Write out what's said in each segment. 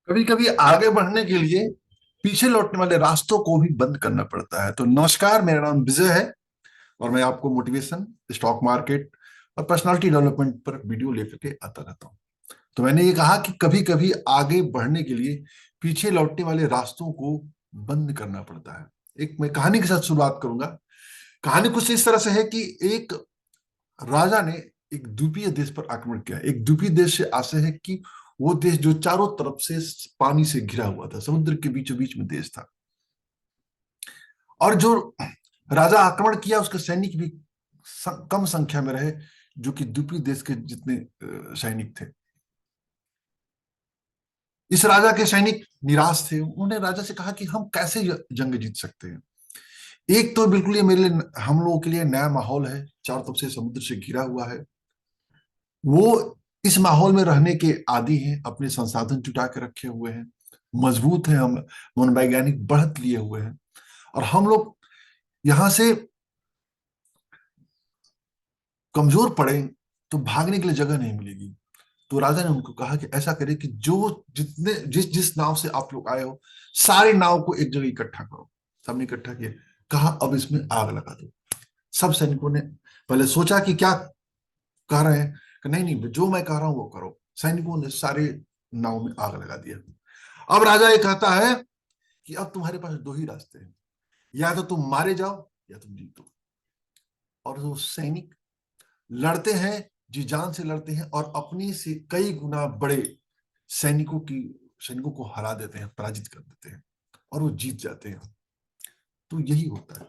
कभी कभी आगे बढ़ने के लिए पीछे लौटने वाले रास्तों को भी बंद करना पड़ता है। तो नमस्कार, मेरा नाम विजय है और मैं आपको मोटिवेशन, स्टॉक मार्केट और पर्सनालिटी डेवलपमेंट पर वीडियो लेकर के आता रहता हूँ। तो मैंने ये कहा कि कभी कभी आगे बढ़ने के लिए पीछे लौटने वाले रास्तों को बंद करना पड़ता है। एक मैं कहानी के साथ शुरुआत करूंगा। कहानी कुछ इस तरह से है कि एक राजा ने एक द्वीपीय देश पर आक्रमण किया। एक द्वीपीय देश से आशय है कि वो देश जो चारों तरफ से पानी से घिरा हुआ था, समुद्र के बीचों बीच में देश था। और जो राजा आक्रमण किया उसके सैनिक भी कम संख्या में रहे, जो कि द्वीपीय देश के जितने सैनिक थे। इस राजा के सैनिक निराश थे। उन्होंने राजा से कहा कि हम कैसे जंग जीत सकते हैं। एक तो बिल्कुल ये मेरे लिए, हम लोगों के लिए नया माहौल है, चारों तरफ से समुद्र से घिरा हुआ है। वो इस माहौल में रहने के आदी हैं, अपने संसाधन जुटा के रखे हुए हैं, मजबूत हैं, हम मनोवैज्ञानिक बढ़त लिए हुए हैं। और हम लोग यहां से कमजोर पड़े तो भागने के लिए जगह नहीं मिलेगी। तो राजा ने उनको कहा कि ऐसा करे कि जो जितने जिस जिस नाव से आप लोग आए हो, सारे नाव को एक जगह इकट्ठा करो। सबने इकट्ठा किया। कहा अब इसमें आग लगा दो। सब सैनिकों ने पहले सोचा कि क्या कह रहे हैं, कि नहीं नहीं, जो मैं कह रहा हूं वो करो। सैनिकों ने सारे नाव में आग लगा दिया। अब राजा ये कहता है कि अब तुम्हारे पास दो ही रास्ते हैं, या तो तुम मारे जाओ या तुम जीतो। और वो सैनिक लड़ते हैं, जी जान से लड़ते हैं और अपनी से कई गुना बड़े सैनिकों की सैनिकों को हरा देते हैं, पराजित कर देते हैं और वो जीत जाते हैं। तो यही होता है।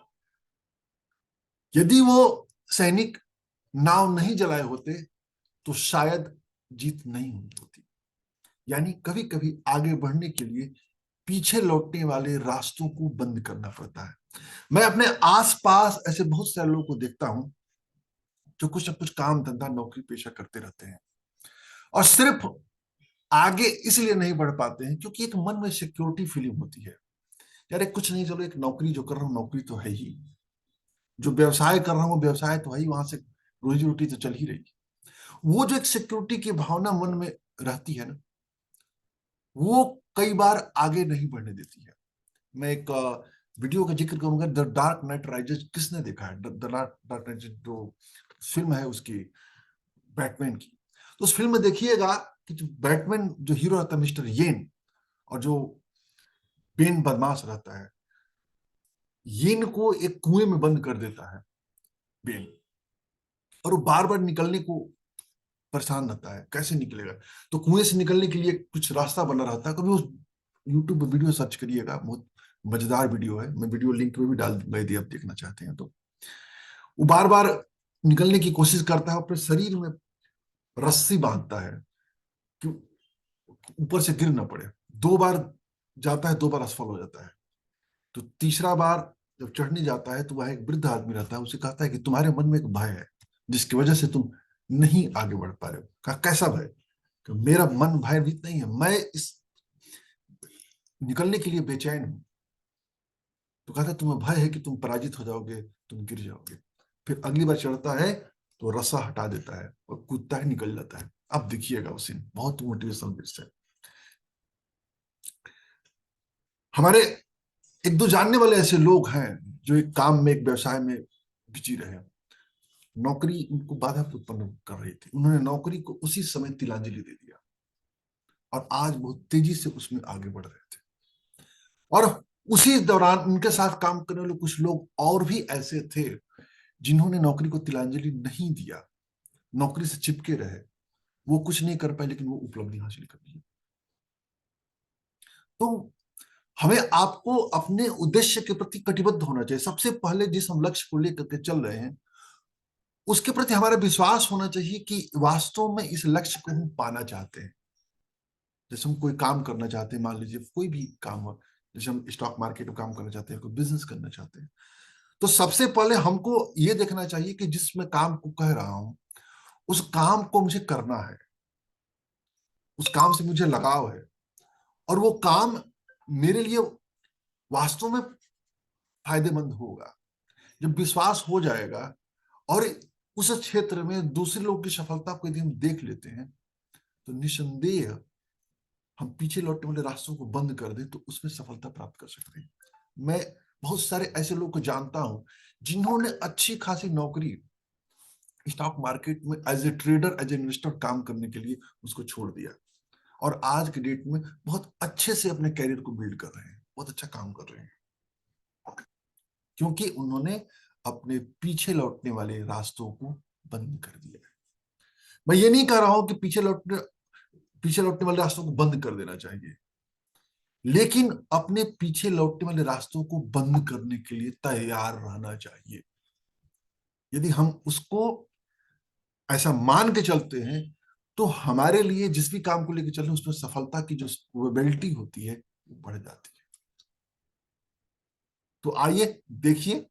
यदि वो सैनिक नाव नहीं जलाए होते तो शायद जीत नहीं हुई होती। यानी कभी कभी आगे बढ़ने के लिए पीछे लौटने वाले रास्तों को बंद करना पड़ता है। मैं अपने आसपास ऐसे बहुत सारे लोगों को देखता हूं जो कुछ न कुछ काम धंधा नौकरी पेशा करते रहते हैं और सिर्फ आगे इसलिए नहीं बढ़ पाते हैं क्योंकि एक मन में सिक्योरिटी फीलिंग होती है। यार एक कुछ नहीं, चलो एक नौकरी जो कर रहा हूँ नौकरी तो है ही, जो व्यवसाय कर रहा हूँ व्यवसाय तो है ही, वहां से रोजी रोटी तो चल ही रही। वो जो एक सिक्योरिटी की भावना मन में रहती है ना, वो कई बार आगे नहीं बढ़ने देती है। मैं एक वीडियो का जिक्र करूंगा, द डार्क नाइट राइजेस। किसने देखा है द डार्क नाइट जो फिल्म है उसकी, बैटमैन की? तो उस फिल्म में देखिएगा कि जो बैटमैन जो हीरो रहता है मिस्टर येन, और जो बेन बदमाश रहता है, येन को एक कुएं में बंद कर देता है बेन। और वो बार बार निकलने को परेशान रहता है, कैसे निकलेगा। तो कुएं से निकलने के लिए कुछ रास्ता बना रहता है। कभी उस यूट्यूब पर वीडियो सर्च करिएगा, बहुत मजेदार वीडियो है। मैं वीडियो लिंक में भी डाल दूंगा यदि आप देखना चाहते हैं तो। वो बार बार निकलने की कोशिश करता है, अपने शरीर में रस्सी बांधता है कि ऊपर से गिर ना पड़े। दो बार जाता है, दो बार असफल हो जाता है। तो तीसरा बार जब चढ़ने जाता है तो वह एक वृद्ध आदमी रहता है, उसे कहता है कि तुम्हारे मन में एक भय है जिसकी वजह से तुम नहीं आगे बढ़ पा रहे हो। कहा कैसा भय? कि मेरा मन भयभीत नहीं है, मैं इस निकलने के लिए बेचैन हूं। तो कहता है तुम्हें भय है कि तुम पराजित हो जाओगे, तुम गिर जाओगे। फिर अगली बार चढ़ता है तो रस्सा हटा देता है और कूदता है, निकल जाता है। अब देखिएगा वो सीन, बहुत मोटिवेशनल दृश्य है। हमारे एक दो जानने वाले ऐसे लोग हैं जो एक काम में, एक व्यवसाय में बिजी रहे। नौकरी उनको बाधा उत्पन्न कर रही थी, उन्होंने नौकरी को उसी समय तिलांजलि दे दिया और आज बहुत तेजी से उसमें आगे बढ़ रहे थे। और उसी दौरान उनके साथ काम करने वाले कुछ लोग और भी ऐसे थे जिन्होंने नौकरी को तिलांजलि नहीं दिया, नौकरी से चिपके रहे। वो कुछ नहीं कर पाए लेकिन वो उपलब्धि हासिल कर ली। तो हमें आपको अपने उद्देश्य के प्रति कटिबद्ध होना चाहिए। सबसे पहले जिस हम लक्ष्य को लेकर के चल रहे हैं उसके प्रति हमारा विश्वास होना चाहिए कि वास्तव में इस लक्ष्य को हम पाना चाहते हैं। जैसे हम कोई काम करना चाहते हैं, मान लीजिए कोई भी काम हो, जैसे हम स्टॉक मार्केट में काम करना चाहते हैं, कोई बिजनेस करना चाहते हैं, तो सबसे पहले हमको ये देखना चाहिए कि जिस मैं काम को कह रहा हूं उस काम को मुझे करना है, उस काम से मुझे लगाव है और वो काम मेरे लिए वास्तव में फायदेमंद होगा। जब विश्वास हो जाएगा और उस क्षेत्र में दूसरे लोगों की सफलता को यदि हम देख लेते हैं तो निसंदेह हम पीछे लौटने वाले रास्तों को बंद कर दें तो उसमें सफलता प्राप्त कर सकते हैं। मैं बहुत सारे ऐसे लोग को जानता हूं जिन्होंने अच्छी खासी नौकरी स्टॉक मार्केट में as a trader, as a investor काम करने के लिए उसको छोड़ दिया, और आज के डेट में बहुत अच्छे से अपने कैरियर को बिल्ड कर रहे हैं, बहुत अच्छा काम कर रहे हैं, क्योंकि उन्होंने अपने पीछे लौटने वाले रास्तों को बंद कर दिया है। मैं ये नहीं कह रहा हूं कि पीछे लौटने वाले रास्तों को बंद कर देना चाहिए, लेकिन अपने पीछे लौटने वाले रास्तों को बंद करने के लिए तैयार रहना चाहिए। यदि हम उसको ऐसा मान के चलते हैं तो हमारे लिए जिस भी काम को लेकर चल रहे हैं उसमें सफलता की जो प्रोबेबिलिटी होती है वो बढ़ जाती है। तो आइए देखिए,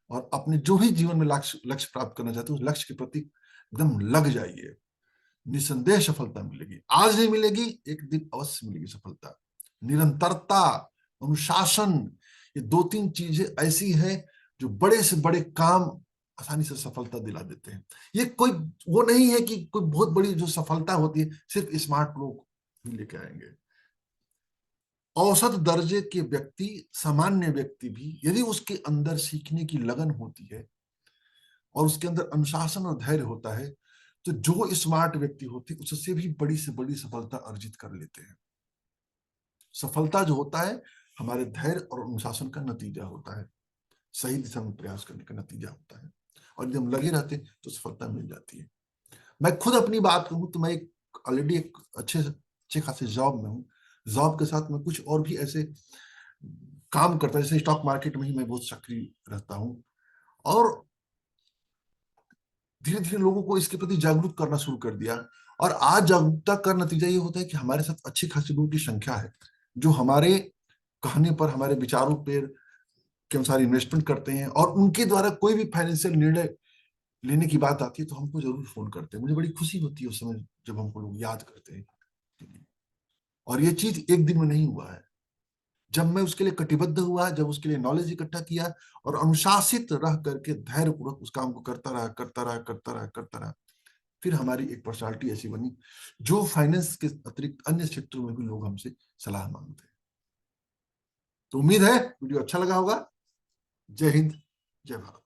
और अपने जो भी जीवन में लक्ष्य लक्ष्य प्राप्त करना चाहते हैं उस लक्ष्य के प्रति एकदम लग जाइए। निसंदेह सफलता मिलेगी, आज नहीं मिलेगी, एक दिन अवश्य मिलेगी सफलता। निरंतरता, अनुशासन, ये दो तीन चीजें ऐसी हैं जो बड़े से बड़े काम आसानी से सफलता दिला देते हैं। ये कोई वो नहीं है कि कोई बहुत बड़ी जो सफलता होती है सिर्फ स्मार्ट लोग ही लेके आएंगे। औसत दर्जे के व्यक्ति, सामान्य व्यक्ति भी, यदि उसके अंदर सीखने की लगन होती है और उसके अंदर अनुशासन और धैर्य होता है, तो जो स्मार्ट व्यक्ति होते हैं उससे भी बड़ी से बड़ी सफलता अर्जित कर लेते हैं। सफलता जो होता है हमारे धैर्य और अनुशासन का नतीजा होता है, सही दिशा में प्रयास करने का नतीजा होता है, और जब हम लगे रहते हैं तो सफलता मिल जाती है। मैं खुद अपनी बात कहूं तो मैं एक ऑलरेडी एक अच्छे खासे जॉब में हूँ। जॉब के साथ मैं कुछ और भी ऐसे काम करता हूँ, जैसे स्टॉक मार्केट में ही मैं बहुत सक्रिय रहता हूँ, और धीरे धीरे लोगों को इसके प्रति जागरूक करना शुरू कर दिया। और आज जागरूकता का नतीजा ये होता है कि हमारे साथ अच्छी खासी लोगों की संख्या है जो हमारे कहने पर, हमारे विचारों पर के अनुसार इन्वेस्टमेंट करते हैं, और उनके द्वारा कोई भी फाइनेंशियल निर्णय लेने की बात आती है तो हमको जरूर फोन करते हैं। मुझे बड़ी खुशी होती है उस समय जब हमको लोग याद करते हैं। और ये चीज एक दिन में नहीं हुआ है, जब मैं उसके लिए कटिबद्ध हुआ, जब उसके लिए नॉलेज इकट्ठा किया और अनुशासित रह करके धैर्यपूर्वक उस काम को करता रहा, फिर हमारी एक पर्सनालिटी ऐसी बनी जो फाइनेंस के अतिरिक्त अन्य क्षेत्रों में भी लोग हमसे सलाह मांगते हैं। तो उम्मीद है वीडियो अच्छा लगा होगा। जय हिंद, जय भारत।